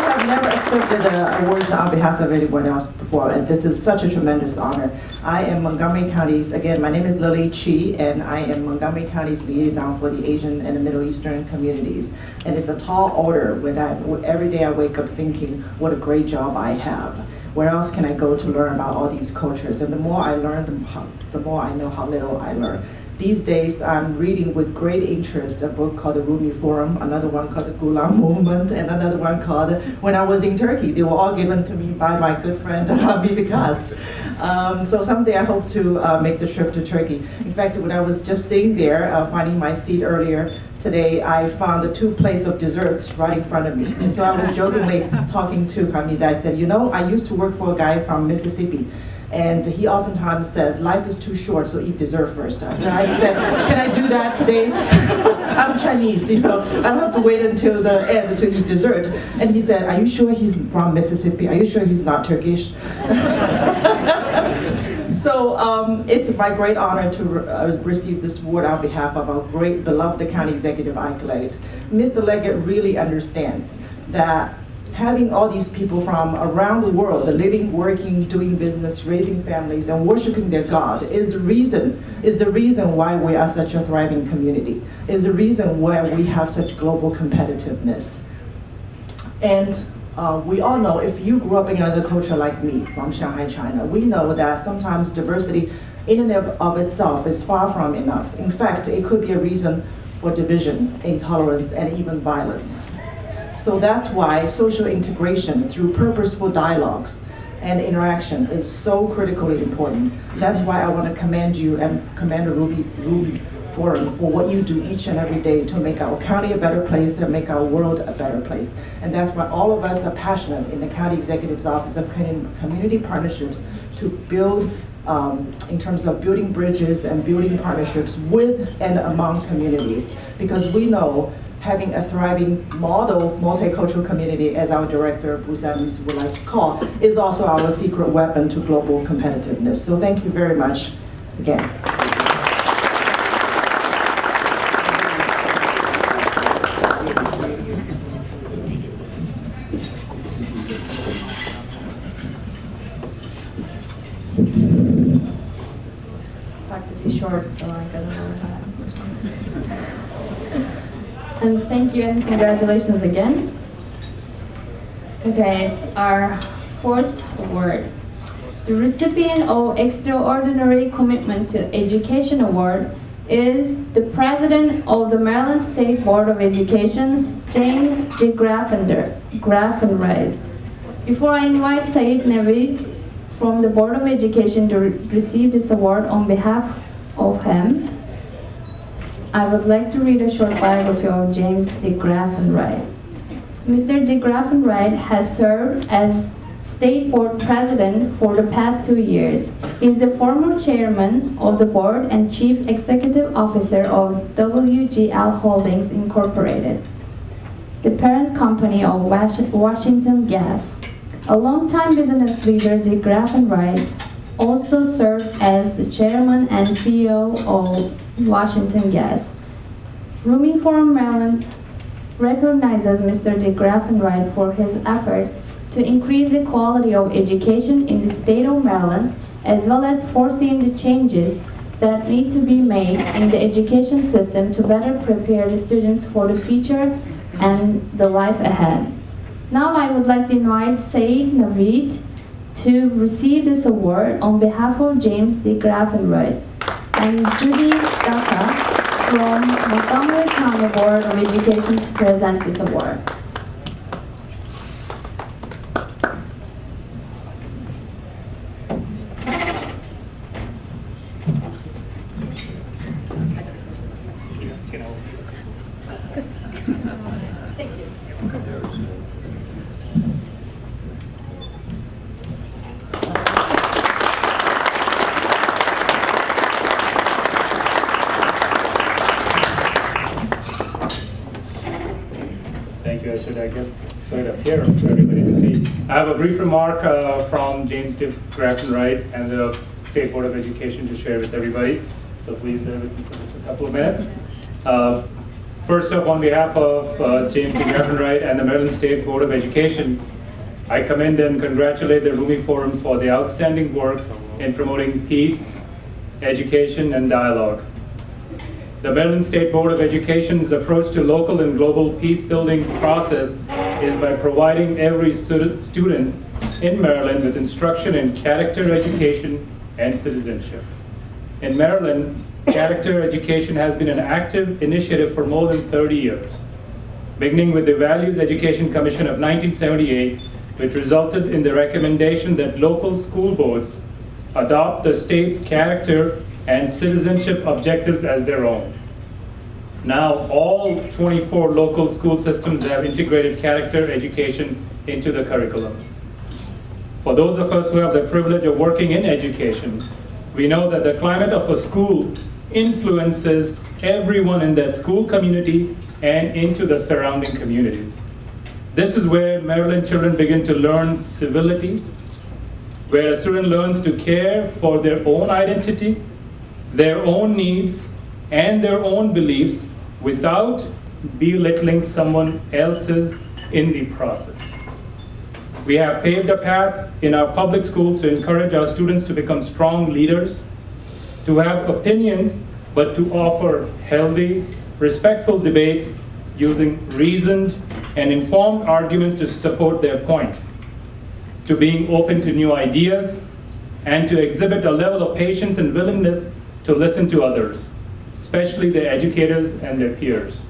I've never accepted awards on behalf of anyone else before, and this is such a tremendous honor. I am Montgomery County's, again, my name is Lily Chi, and I am Montgomery County's liaison for the Asian and the Middle Eastern communities. And it's a tall order when every day I wake up thinking, what a great job I have. Where else can I go to learn about all these cultures? And the more I learn, the more I know how little I learn. These days, I'm reading with great interest a book called the Rumi Forum, another one called the Gulam Movement, and another one called When I Was in Turkey. They were all given to me by my good friend Hamid Kas. So someday I hope to make the trip to Turkey. In fact, when I was just sitting there, finding my seat earlier today, I found 2 plates of desserts right in front of me. And so I was jokingly talking to Hamid. I said, you know, I used to work for a guy from Mississippi. And he oftentimes says, life is too short, so eat dessert first. I said, can I do that today? I'm Chinese, you know. I don't have to wait until the end to eat dessert. And he said, are you sure he's from Mississippi? Are you sure he's not Turkish? So it's my great honor to receive this award on behalf of our great beloved County Executive Ike Leggett. Mr. Leggett really understands that having all these people from around the world, living, working, doing business, raising families, and worshiping their God is the reason why we are such a thriving community, is the reason why we have such global competitiveness. And we all know, if you grew up in another culture like me, from Shanghai, China, we know that sometimes diversity in and of itself is far from enough. In fact, it could be a reason for division, intolerance, and even violence. So that's why social integration through purposeful dialogues and interaction is so critically important. That's why I want to commend you and commend the Rumi Forum for what you do each and every day to make our county a better place and make our world a better place. And that's why all of us are passionate in the County Executive's Office of Community Partnerships to build, in terms of building bridges and building partnerships with and among communities. Because we know having a thriving model multicultural community, as our director, Bruce Adams, would like to call, is also our secret weapon to global competitiveness. So thank you very much again. Short, so I got a lot of time. And thank you and congratulations again. Okay, it's our fourth award. The recipient of Extraordinary Commitment to Education Award is the President of the Maryland State Board of Education, James DeGraffenreidt. Before I invite Saeed Naveed from the Board of Education to receive this award on behalf of him, I would like to read a short biography of James DeGraffenreidt. Mr. DeGraffenreidt has served as State Board President for the past 2 years. He is the former Chairman of the Board and Chief Executive Officer of WGL Holdings Incorporated, the parent company of Washington Gas. A longtime business leader, DeGraffenreidt also served as the Chairman and CEO of Washington Gas. Rumi Forum Maryland recognizes Mr. DeGraffenreidt for his efforts to increase the quality of education in the state of Maryland, as well as foreseeing the changes that need to be made in the education system to better prepare the students for the future and the life ahead. Now I would like to invite Saeed Naveed to receive this award on behalf of James DeGraffenreidt and Judy Daka from Montgomery County Board of Education to present this award. I guess put it up here for everybody to see. I have a brief remark from James DeGraffenreidt and the State Board of Education to share with everybody. So please bear with me for just a couple of minutes. First up, on behalf of James DeGraffenreidt and the Maryland State Board of Education, I commend and congratulate the Rumi Forum for the outstanding work in promoting peace, education, and dialogue. The Maryland State Board of Education's approach to local and global peace-building process is by providing every student in Maryland with instruction in character education and citizenship. In Maryland, character education has been an active initiative for more than 30 years, beginning with the Values Education Commission of 1978, which resulted in the recommendation that local school boards adopt the state's character and citizenship objectives as their own. Now, all 24 local school systems have integrated character education into the curriculum. For those of us who have the privilege of working in education, we know that the climate of a school influences everyone in that school community and into the surrounding communities. This is where Maryland children begin to learn civility, where a student learns to care for their own identity, their own needs, and their own beliefs without belittling someone else's in the process. We have paved a path in our public schools to encourage our students to become strong leaders, to have opinions, but to offer healthy, respectful debates using reasoned and informed arguments to support their point, to being open to new ideas, and to exhibit a level of patience and willingness to listen to others, especially their educators and their peers.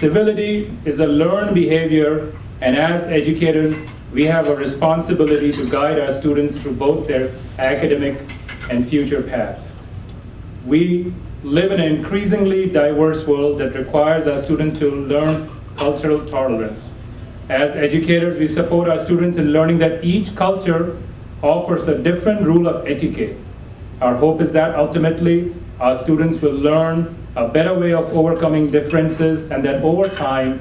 Civility is a learned behavior, and as educators, we have a responsibility to guide our students through both their academic and future path. We live in an increasingly diverse world that requires our students to learn cultural tolerance. As educators, we support our students in learning that each culture offers a different rule of etiquette. Our hope is that ultimately our students will learn a better way of overcoming differences, and that over time,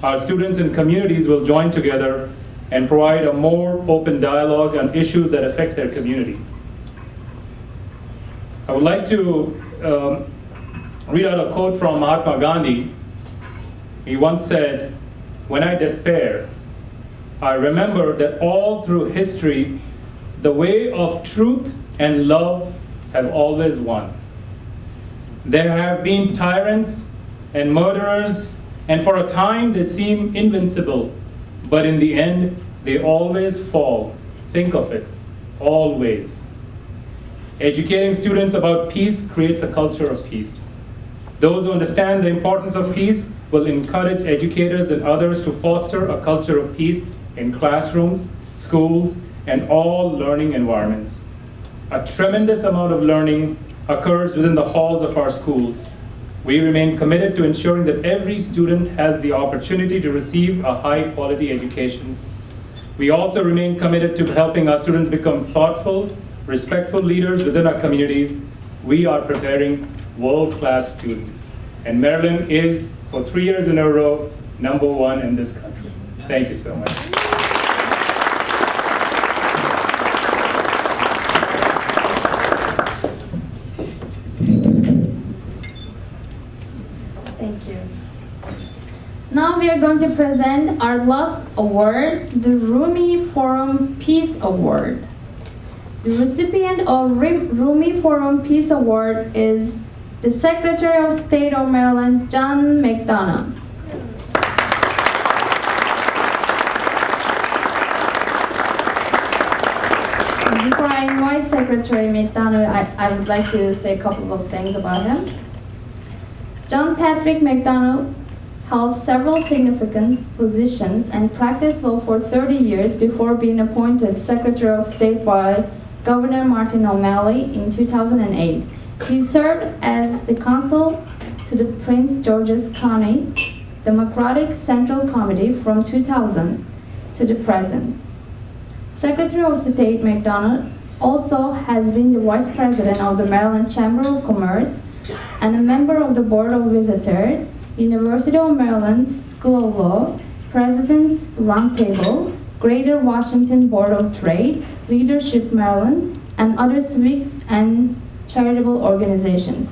our students and communities will join together and provide a more open dialogue on issues that affect their community. I would like to read out a quote from Mahatma Gandhi. He once said, "When I despair, I remember that all through history, the way of truth and love have always won. There have been tyrants and murderers, and for a time they seem invincible, but in the end, they always fall. Think of it, always." Educating students about peace creates a culture of peace. Those who understand the importance of peace will encourage educators and others to foster a culture of peace in classrooms, schools, and all learning environments. A tremendous amount of learning occurs within the halls of our schools. We remain committed to ensuring that every student has the opportunity to receive a high-quality education. We also remain committed to helping our students become thoughtful, respectful leaders within our communities. We are preparing world-class students, and Maryland is, for 3 years in a row, #1 in this country. Thank you so much. Thank you. Now we are going to present our last award, the Rumi Forum Peace Award. The recipient of Rumi Forum Peace Award is the Secretary of State of Maryland, John McDonough. Before I invite Secretary McDonough, I would like to say a couple of things about him. John Patrick McDonough held several significant positions and practiced law for 30 years before being appointed Secretary of State by Governor Martin O'Malley in 2008. He served as the counsel to the Prince George's County Democratic Central Committee from 2000 to the present. Secretary of State McDonough also has been the Vice President of the Maryland Chamber of Commerce and a member of the Board of Visitors, University of Maryland School of Law, President's Roundtable, Greater Washington Board of Trade, Leadership Maryland, and other civic and charitable organizations.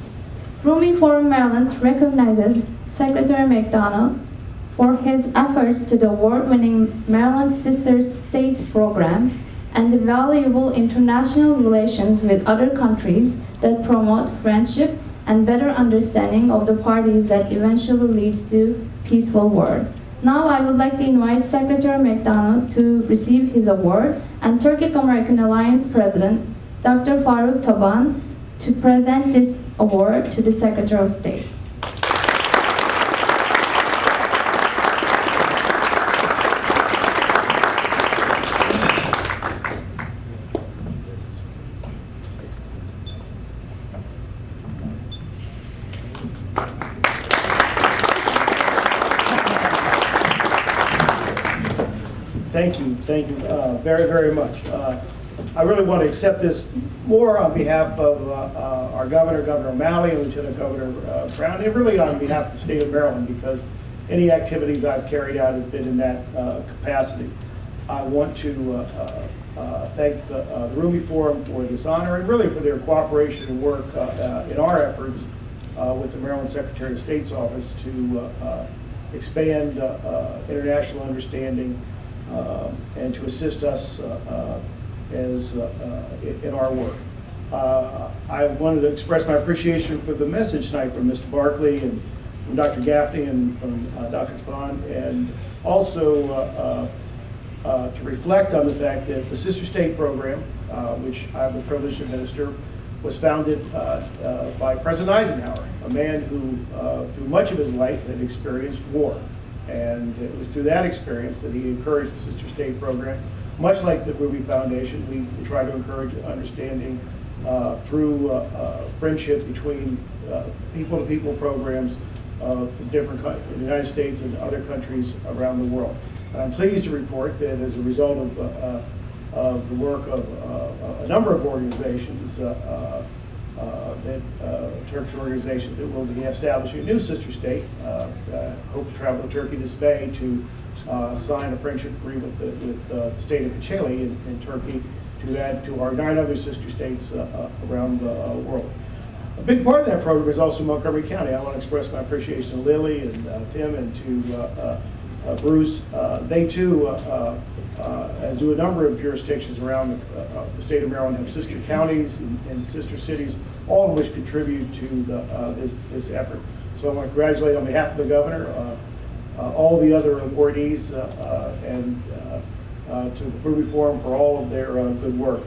Rumi Forum Maryland recognizes Secretary McDonough for his efforts to the award-winning Maryland Sister States program and the valuable international relations with other countries that promote friendship and better understanding of the parties that eventually leads to peaceful world. Now I would like to invite Secretary McDonough to receive his award and Turkic American Alliance President Dr. Faruk Taban to present this award to the Secretary of State. Thank you very, very much. I really want to accept this more on behalf of our Governor, Governor O'Malley, and Lieutenant Governor Brown, and really on behalf of the state of Maryland, because any activities I've carried out have been in that capacity. I want to thank the Rumi Forum for this honor and really for their cooperation and work in our efforts with the Maryland Secretary of State's office to expand international understanding and to assist us in our work. I wanted to express my appreciation for the message tonight from Mr. Barkley and from Dr. Gaffney and from Dr. Tafan, and also to reflect on the fact that the Sister State program, which I have the privilege to administer, was founded by President Eisenhower, a man who, through much of his life, had experienced war. And it was through that experience that he encouraged the Sister State program. Much like the Rumi Foundation, we try to encourage understanding through friendship between people-to-people programs of different in the United States and other countries around the world. And I'm pleased to report that as a result of the work of a number of organizations, Turkish organizations, that will be establishing a new sister state. Hope to travel to Turkey this May to sign a friendship agreement with the state of Kocaeli in Turkey to add to our 9 other sister states around the world. A big part of that program is also Montgomery County. I want to express my appreciation to Lily and Tim and to Bruce. They too, as do a number of jurisdictions around the state of Maryland, have sister counties and sister cities, all of which contribute to this effort. So I want to congratulate on behalf of the governor, all the other awardees, and to the Rumi Forum for all of their good work.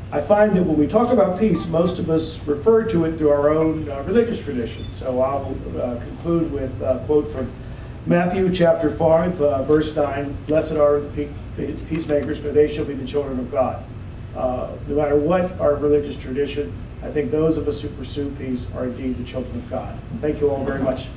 I find that when we talk about peace, most of us refer to it through our own religious tradition. So I'll conclude with a quote from Matthew chapter 5, verse 9, "Blessed are the peacemakers, for they shall be the children of God." No matter what our religious tradition, I think those of us who pursue peace are indeed the children of God. Thank you all very much.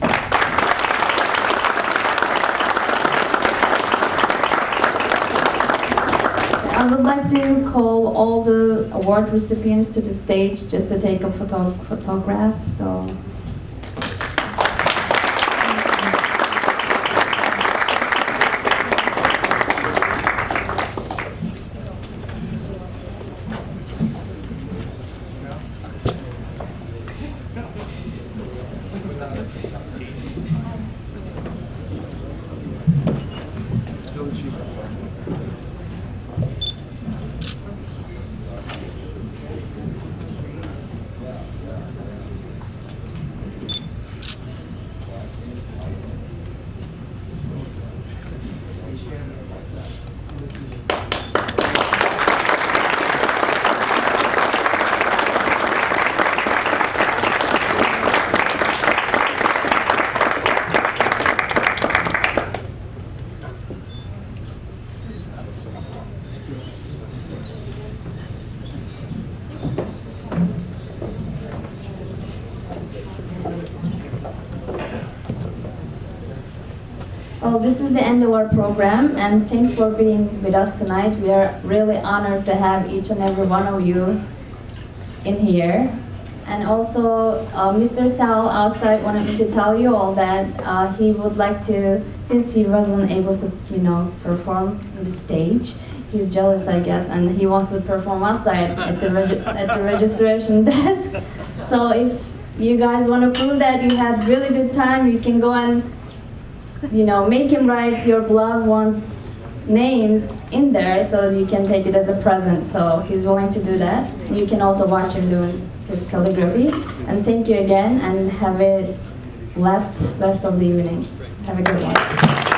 I would like to call all the award recipients to the stage just to take a photograph. So. Well, this is the end of our program, and thanks for being with us tonight. We are really honored to have each and every one of you in here. And also, Mr. Sal outside wanted me to tell you all that he would like to, since he wasn't able to, perform on the stage, he's jealous, I guess, and he wants to perform outside at the registration desk. So if you guys want to prove that you had really good time, you can go and make him write your beloved ones' names in there so you can take it as a present. So he's willing to do that. You can also watch him doing his calligraphy. And thank you again, and have a blessed rest of the evening. Have a good one.